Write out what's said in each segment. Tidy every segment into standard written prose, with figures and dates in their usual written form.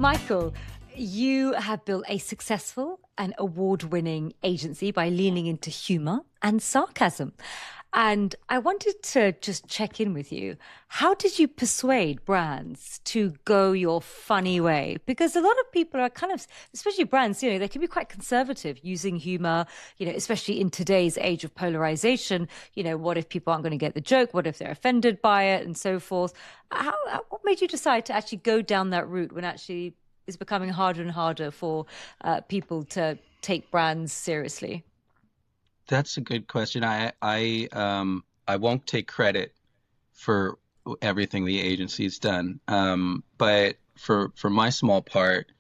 Michael, you have built a successful and award-winning agency by leaning into humor and sarcasm. And I wanted to just check in with you. How did you persuade brands to go your funny way? Because a lot of people are kind of, especially brands, they can be quite conservative using humor, especially in today's age of polarization. What if people aren't going to get the joke? What if they're offended by it and so forth? What made you decide to actually go down that route when actually it's becoming harder and harder for people to take brands seriously? That's a good question. I won't take credit for everything the agency's done, but for my small part,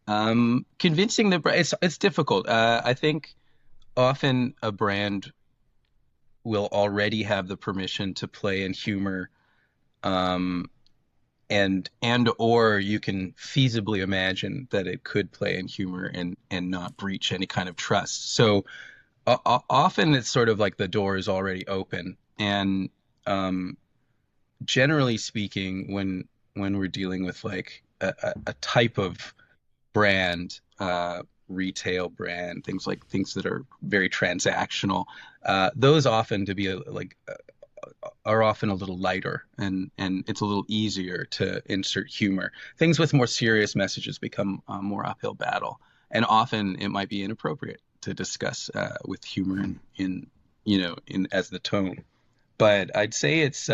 convincing the brand it's difficult. I think often a brand will already have the permission to play in humor, and or you can feasibly imagine that it could play in humor and not breach any kind of trust. So often it's sort of like the door is already open, and generally speaking, when we're dealing with like a type of brand, retail brand, things that are very transactional, those often are often a little lighter, and it's a little easier to insert humor. Things with more serious messages become a more uphill battle, and often it might be inappropriate to discuss with humor in as the tone. But I'd say it's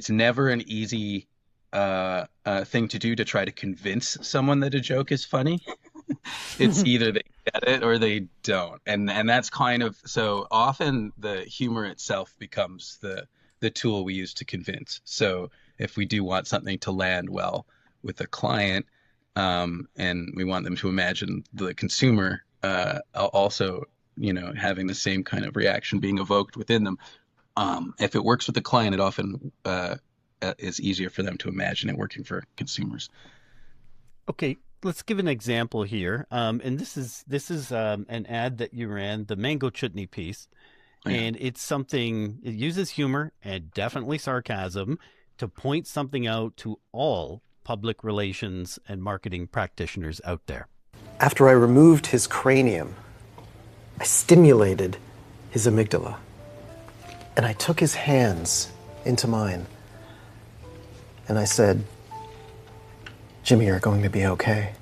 never an easy thing to do to try to convince someone that a joke is funny. It's either they get it or they don't, and that's kind of, so often the humor itself becomes the tool we use to convince. So if we do want something to land well with a client, and we want them to imagine the consumer also, having the same kind of reaction being evoked within them. If it works with the client, it often is easier for them to imagine it working for consumers. Okay, let's give an example here. And this is an ad that you ran, the mango chutney piece. Yeah. And it uses humor and definitely sarcasm to point something out to all public relations and marketing practitioners out there. After I removed his cranium, I stimulated his amygdala. And I took his hands into mine. And I said, "Jimmy, you're going to be okay."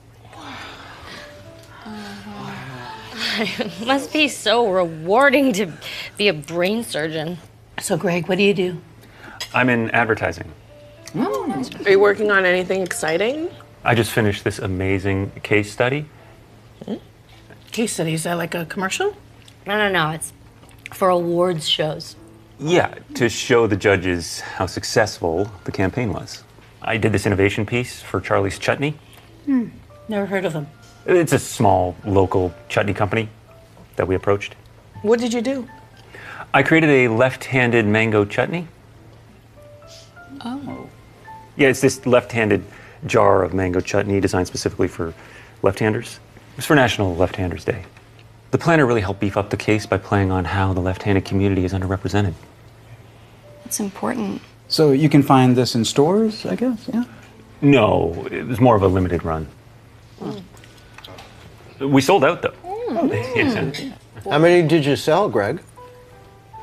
It must be so rewarding to be a brain surgeon. So, Greg, what do you do? I'm in advertising. Oh. Are you working on anything exciting? I just finished this amazing case study. Case study, is that like a commercial? No. It's for awards shows. Yeah, to show the judges how successful the campaign was. I did this innovation piece for Charlie's Chutney. Never heard of them. It's a small local chutney company that we approached. What did you do? I created a left-handed mango chutney. Oh. Yeah, it's this left-handed jar of mango chutney designed specifically for left-handers. It was for National Left-Handers Day. The planner really helped beef up the case by playing on how the left-handed community is underrepresented. It's important. So you can find this in stores, I guess, yeah? No, it was more of a limited run. We sold out, though. Yeah. How many did you sell, Greg?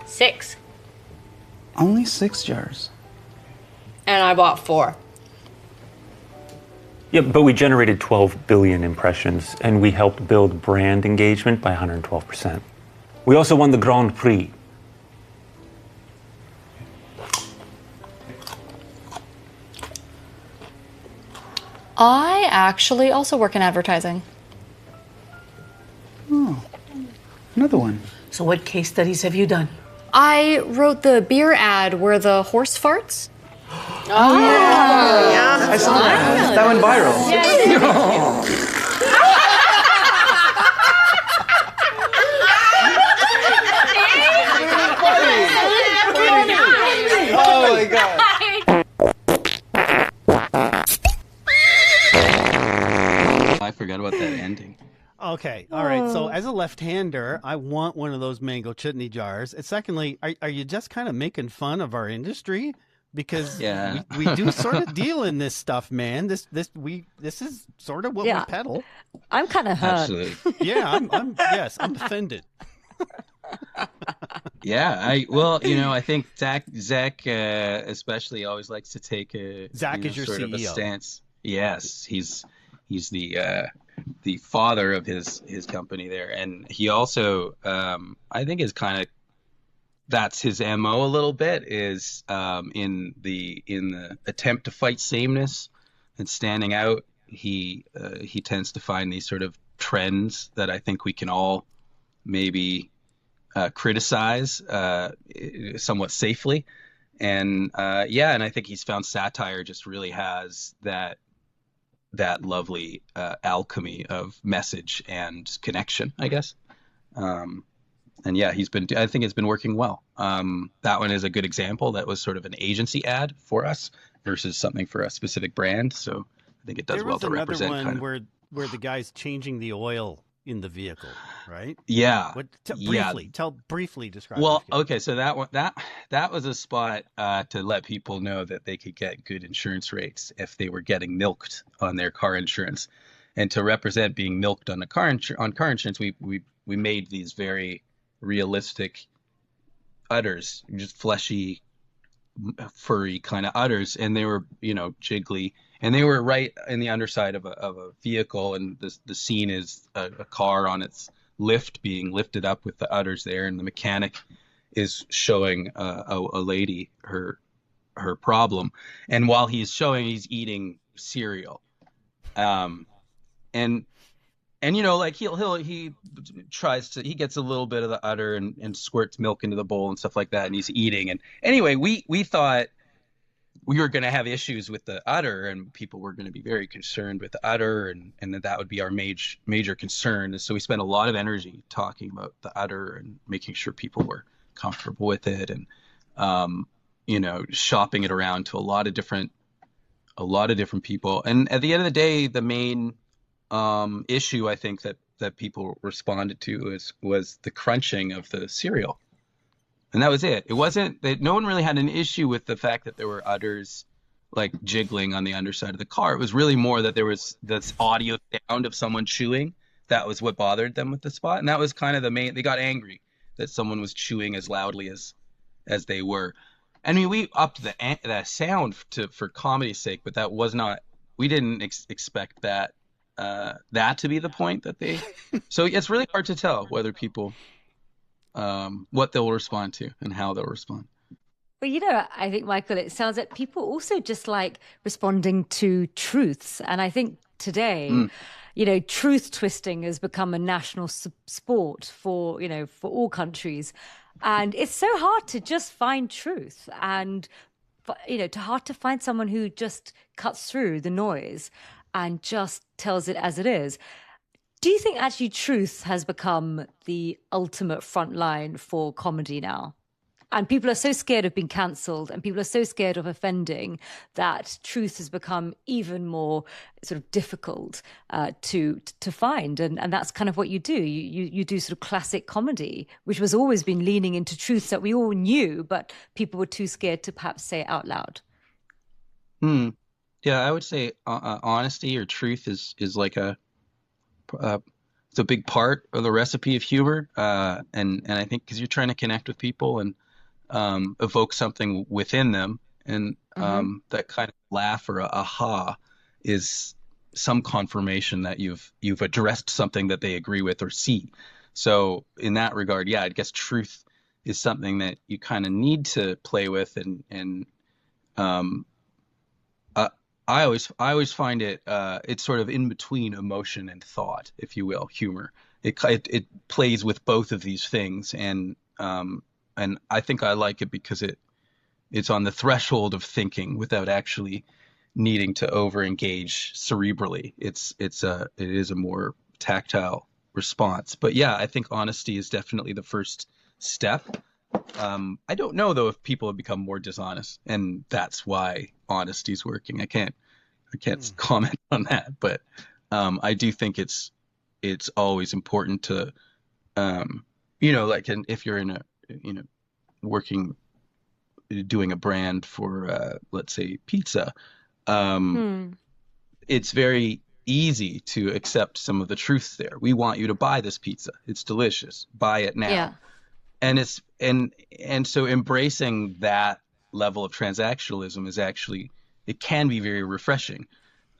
6. Only 6 jars. And I bought 4. Yeah, but we generated 12 billion impressions, and we helped build brand engagement by 112%. We also won the Grand Prix. I actually also work in advertising. Oh, another one. So what case studies have you done? I wrote the beer ad where the horse farts. Oh, yeah. I saw that. That went viral. Oh my God. I forgot about that ending. Okay, all right. So as a left-hander, I want one of those mango chutney jars. And secondly, are you just kind of making fun of our industry? because Yeah. we do sort of deal in this stuff, man. This is sort of what we peddle. I'm kind of hurt. Absolutely. Yeah, I'm offended. Yeah, I think Zach especially always likes to take a Zach is your sort of a CEO. stance. Yes, he's the father of his company there, and he also I think is kind of, that's his MO a little bit, is in the attempt to fight sameness and standing out. He tends to find these sort of trends that I think we can all maybe criticize somewhat safely, and and I think he's found satire just really has that lovely alchemy of message and connection, I guess. And yeah, I think it's been working well. That one is a good example. That was sort of an agency ad for us versus something for a specific brand. So I think it does well to represent. There was another one where the guy's changing the oil in the vehicle, right? Yeah. Briefly describe. Well, okay, so that was a spot to let people know that they could get good insurance rates if they were getting milked on their car insurance, and to represent being milked on car insurance, we made these very realistic udders, just fleshy, furry kind of udders, and they were jiggly, and they were right in the underside of a vehicle, and the scene is a car on its lift being lifted up with the udders there, and the mechanic is showing a lady her problem, and while he's eating cereal, and like he gets a little bit of the udder and squirts milk into the bowl and stuff like that, and he's eating. And anyway, we thought we were going to have issues with the udder, and people were going to be very concerned with the udder, and that would be our major concern. And so we spent a lot of energy talking about the udder and making sure people were comfortable with it, and shopping it around to a lot of different people. And at the end of the day, the main issue I think that people responded to was the crunching of the cereal, and that was it. It wasn't that no one really had an issue with the fact that there were udders like jiggling on the underside of the car. It was really more that there was this audio sound of someone chewing. That was what bothered them with the spot, and that was kind of the main. They got angry that someone was chewing as loudly as they were. I mean, we upped the sound for comedy's sake, but that was not. We didn't expect that to be the point that they. So it's really hard to tell whether people, what they'll respond to and how they'll respond. Well, I think, Michael, it sounds like people also just like responding to truths. And I think today, truth twisting has become a national sport for all countries. And it's so hard to just find truth, and, hard to find someone who just cuts through the noise and just tells it as it is. Do you think actually truth has become the ultimate front line for comedy now? And people are so scared of being cancelled, and people are so scared of offending, that truth has become even more sort of difficult to find. And that's kind of what you do. You do sort of classic comedy, which was always been leaning into truths that we all knew, but people were too scared to perhaps say it out loud. Yeah, I would say honesty or truth is like it's a big part of the recipe of humor, and I think because you're trying to connect with people and evoke something within them, and that kind of laugh or aha is some confirmation that you've addressed something that they agree with or see. So in that regard, yeah, I guess truth is something that you kind of need to play with, and I always find it's sort of in between emotion and thought, if you will, humor. It plays with both of these things, and I think I like it because it's on the threshold of thinking without actually needing to over-engage cerebrally. It is a more tactile response. But yeah, I think honesty is definitely the first step. I don't know though if people have become more dishonest, and that's why honesty is working. I can't comment on that, but I do think it's always important to if you're in a working doing a brand for, let's say, pizza, it's very easy to accept some of the truth there. We want you to buy this pizza. It's delicious. Buy it now. Yeah. And so embracing that level of transactionalism is actually, it can be very refreshing,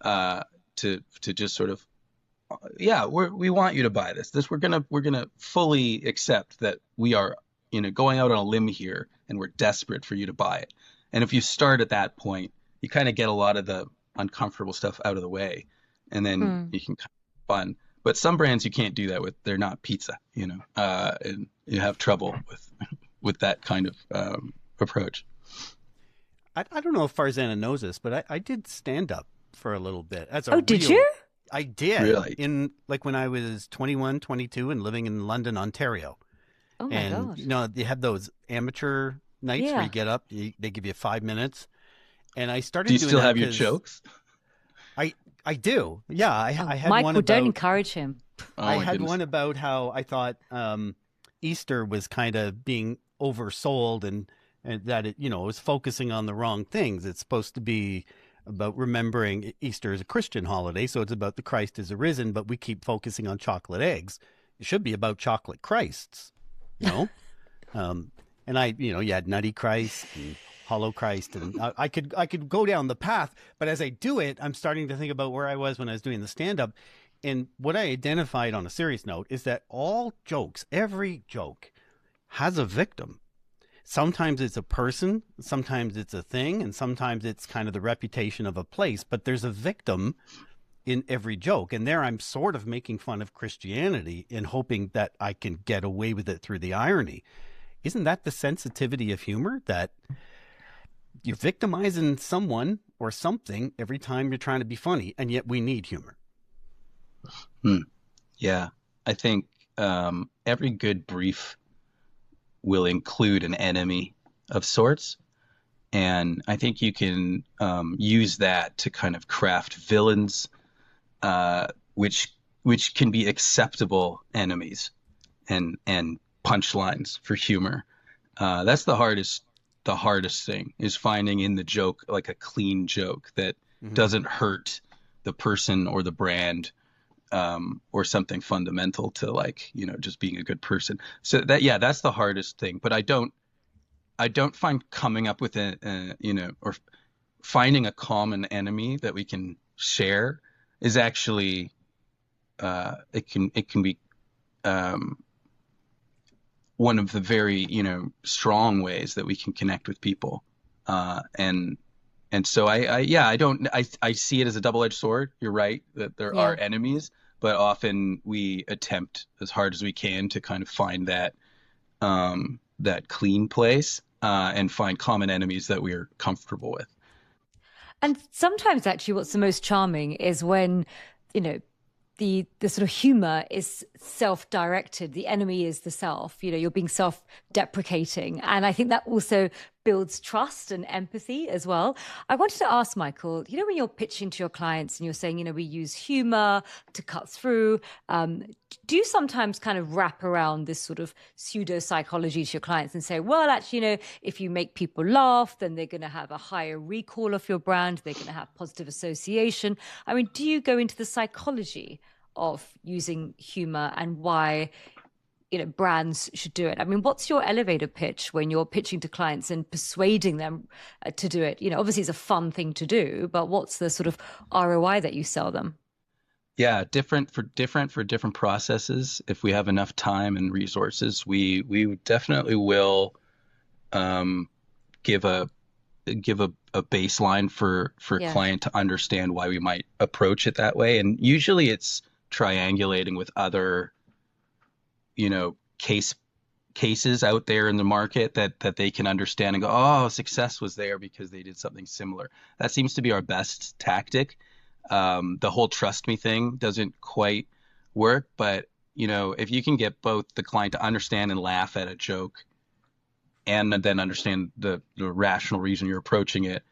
to just sort of, yeah, we want you to buy this. We're gonna fully accept that we are, going out on a limb here, and we're desperate for you to buy it. And if you start at that point, you kind of get a lot of the uncomfortable stuff out of the way, and then you can kind of fun. But some brands you can't do that with. They're not pizza, and you have trouble with that kind of approach. I don't know if Farzana knows this, but I did stand up for a little bit. Did you? I did. Really? When I was 21, 22 and living in London, Ontario. Oh my God. They have those amateur nights where you get up, they give you 5 minutes. And I started Do you doing still that have your jokes? I do. Yeah, I had Michael, one about, don't encourage him. I had one about how I thought Easter was kind of being oversold and that it was focusing on the wrong things. It's supposed to be about remembering Easter is a Christian holiday, so it's about the Christ is arisen, but we keep focusing on chocolate eggs. It should be about chocolate Christs, and you had Nutty Christ and Hollow Christ, and I could go down the path, but as I do it, I'm starting to think about where I was when I was doing the stand-up, and what I identified on a serious note is that all jokes, every joke, has a victim. Sometimes it's a person, sometimes it's a thing, and sometimes it's kind of the reputation of a place, but there's a victim in every joke. And there I'm sort of making fun of Christianity and hoping that I can get away with it through the irony. Isn't that the sensitivity of humor? That you're victimizing someone or something every time you're trying to be funny, and yet we need humor. Yeah, I think every good brief will include an enemy of sorts. And I think you can use that to kind of craft villains, which can be acceptable enemies and punchlines for humor. That's the hardest thing, is finding in the joke like a clean joke that doesn't hurt the person or the brand, or something fundamental to just being a good person. So that's the hardest thing. But I don't find coming up with or finding a common enemy that we can share is actually, it can be one of the very, strong ways that we can connect with people. And so I see it as a double-edged sword. You're right that there are enemies, but often we attempt as hard as we can to kind of find that clean place, and find common enemies that we're comfortable with. And sometimes actually what's the most charming is when, the sort of humor is self-directed. The enemy is the self. You're being self-deprecating. And I think that also builds trust and empathy as well. I wanted to ask, Michael, when you're pitching to your clients and you're saying, we use humor to cut through, do you sometimes kind of wrap around this sort of pseudo psychology to your clients and say, well, actually, if you make people laugh, then they're going to have a higher recall of your brand. They're going to have positive association. I mean, do you go into the psychology of using humor and why brands should do it? I mean, what's your elevator pitch when you're pitching to clients and persuading them to do it? Obviously it's a fun thing to do, but what's the sort of ROI that you sell them? Yeah, different for different processes. If we have enough time and resources, we definitely will give a baseline for client to understand why we might approach it that way. And usually it's triangulating with other cases out there in the market that they can understand and go, oh, success was there because they did something similar. That seems to be our best tactic. The whole trust me thing doesn't quite work, but if you can get both the client to understand and laugh at a joke and then understand the rational reason you're approaching it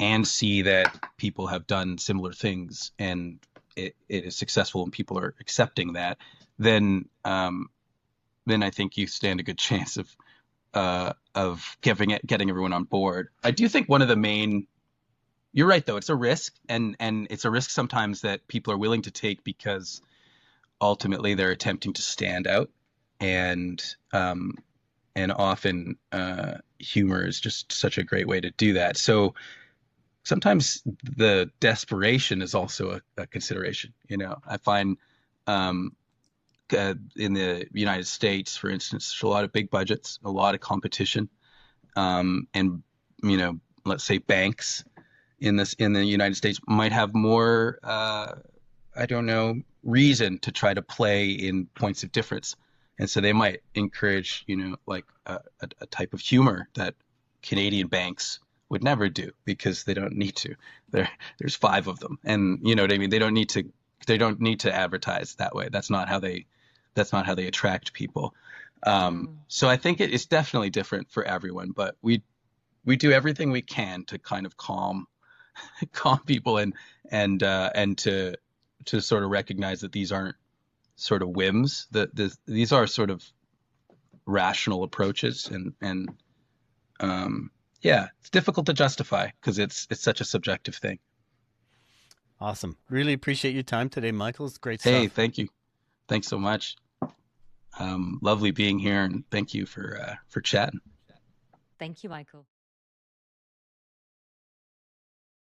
and see that people have done similar things and it is successful and people are accepting that, then I think you stand a good chance of getting everyone on board. I do think one of the main, you're right though, it's a risk, and it's a risk sometimes that people are willing to take because ultimately they're attempting to stand out, and often humor is just such a great way to do that. So sometimes the desperation is also a consideration. I find in the United States, for instance, there's a lot of big budgets, a lot of competition, and let's say banks in the United States might have more, reason to try to play in points of difference, and so they might encourage, like a type of humor that Canadian banks would never do because they don't need to. There's 5 of them, and you know what I mean. They don't need to advertise that way. That's not how they attract people. So I think it's definitely different for everyone, but we do everything we can to kind of calm people and to sort of recognize that these aren't sort of whims. These are sort of rational approaches, and it's difficult to justify because it's such a subjective thing. Awesome. Really appreciate your time today, Michael. It's great stuff. Hey, thank you. Thanks so much. Lovely being here, and thank you for chatting. Thank you, Michael.